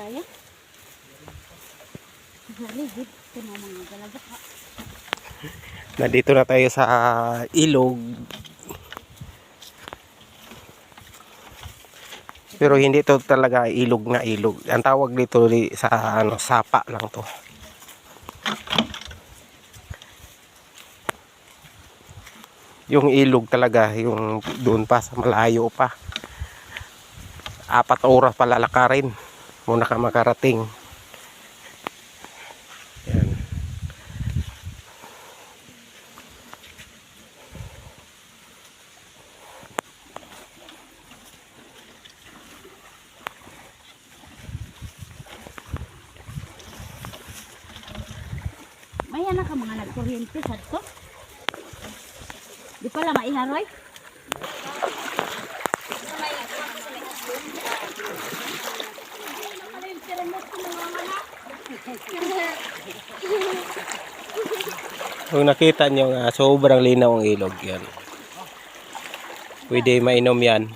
tayo. Haligid ito na mga dalaga. Nandito na tayo sa ilog. Pero hindi to talaga ilog na ilog. Ang tawag dito sa sapa lang to. Yung ilog talaga, yung doon pa sa malayo pa. 4 oras pa lalakarin muna ka makarating. Yan. May anak ka mga nagkuryente sa to. Di pala maiharoy. Kung nakita nyo nga, sobrang linaw ang ilog yan. Pwede mainom yan.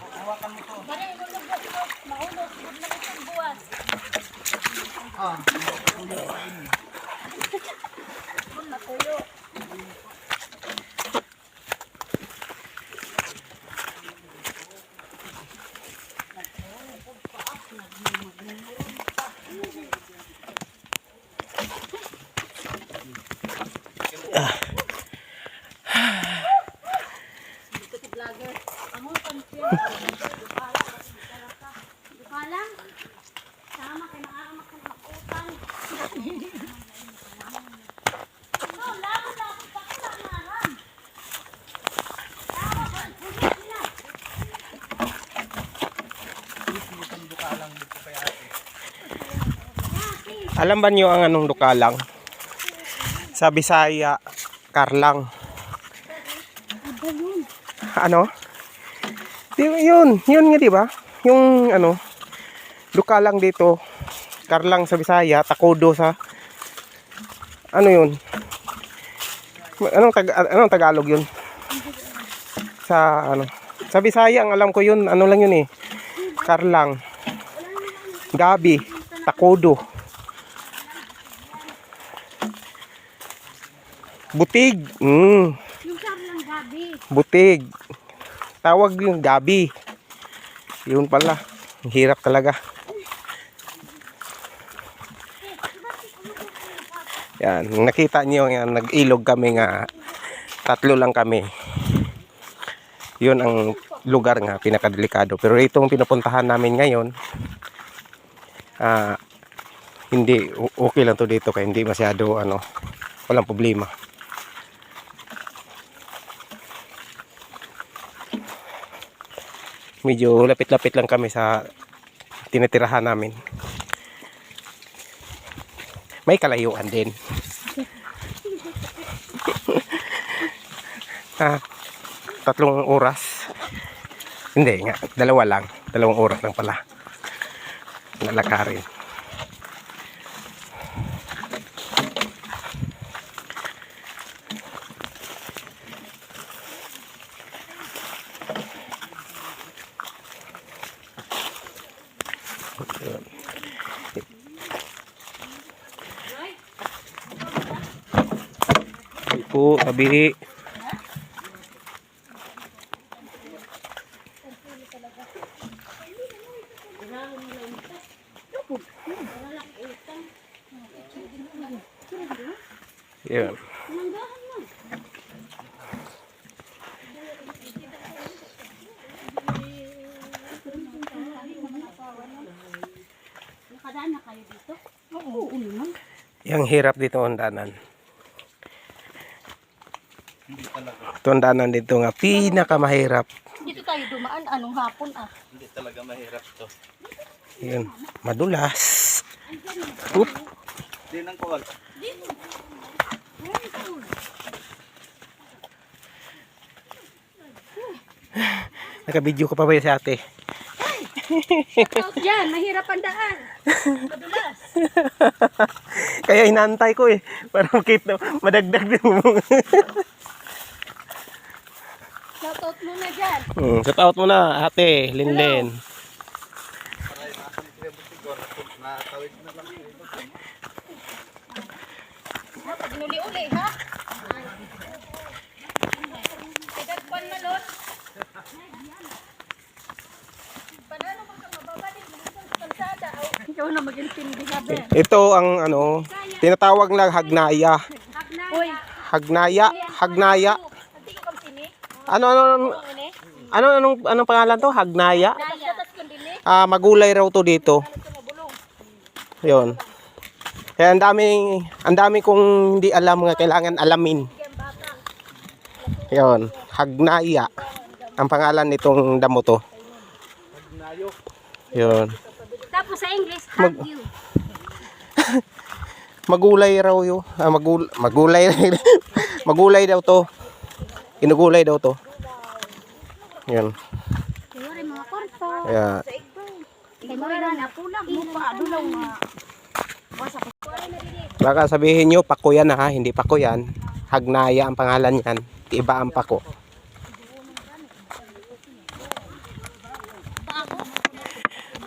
Alam ba niyo ang anong dukalang? Sa Bisaya, karlang. Ano? Yun nga 'di ba? Yung dukalang dito, karlang sa Bisaya, takodo sa ano yun? Anong Tagalog yun? Sa Bisaya ang alam ko yun, ano lang yun eh. Karlang. Gabi, takodo. Butig. Yung karlang gabi. Butig. Tawag yung gabi. Yun pala. Ang hirap talaga. Yan. Nakita niyo yan. Nag-ilog kami nga. 3 lang kami. Yun ang lugar nga. Pinakadelikado. Pero itong pinupuntahan namin ngayon. Hindi. Okay lang to dito. Kaya hindi masyado walang problema. Medyo lapit-lapit lang kami sa tinitirahan namin. May kalayuan din. 3 oras. Hindi nga, 2 lang. 2 oras lang pala. Lalakarin. Po, tabi. Yan. Nakadaan na kayo dito? Oo, naman. Yang hirap dito ang danan. Ito ang danan dito nga pinakamahirap. Dito tayo dumaan, anong hapon Hindi talaga mahirap to. Yun, madulas. Oop. Hindi nang kuwag. Naka-video ka pa ba yun si ate? Out dyan, mahirap ang daan. Madulas. Kaya inaantay ko eh. Para makita, madagdag din mo. Shoutout muna dyan. Shout out mo na ate, Linlen. Makakawid na lang yun. Pag nuli-uli, ha? Tigat pan na, Lot. Paano ka mababalik sa kalsada? Ikaw na mag-intindi ka, be. Ito ang ano, tinatawag na hagnaya. Uy, Hagnaya. hindi ko kang sini. Anong pangalan to? Hagnaya? Datas kong dili. Magulay raw to dito. Yun. Kaya ang dami kong hindi alam nga kailangan alamin. Yun, hagnaya. Ang pangalan nitong damo to. Yun. Tapos sa English, hagyu. Magulay raw yun. Magulay. Magulay daw to. Inugulay daw to. Yun. Kaya rin mga korpo. Kaya, Kaya rin na pulang. Mupa, dulaw nga. baka sabihin nyo, pako yan ha. Hindi pako yan. Hagnaya ang pangalan yan. Iba ang pako.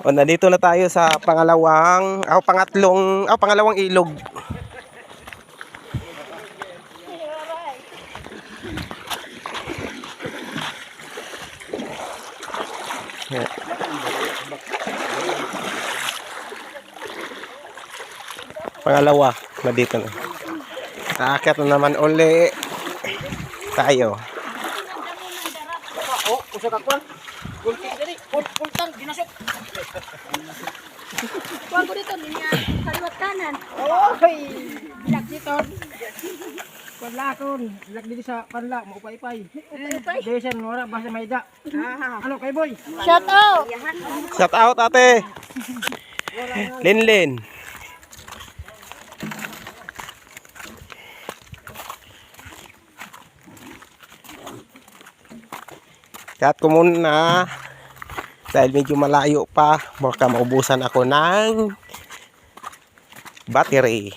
O, nandito na tayo sa pangalawang ilog. Yeah. Pangalawa, na dito na. Aakyat na naman uli tayo. Oh, usa ka kwan. Gulting diri, pultang dinasok. Kuha ko dito, niya. Kaliwat kanan. Oy, bilak dito. Wala kon, bilak dito sa panla, mo upay-pay. Desen ora basta mayda. Ano kay boy? Shout out. Shout out ate. Linlin. Cut ko muna dahil medyo malayo pa, baka maubusan ako ng battery.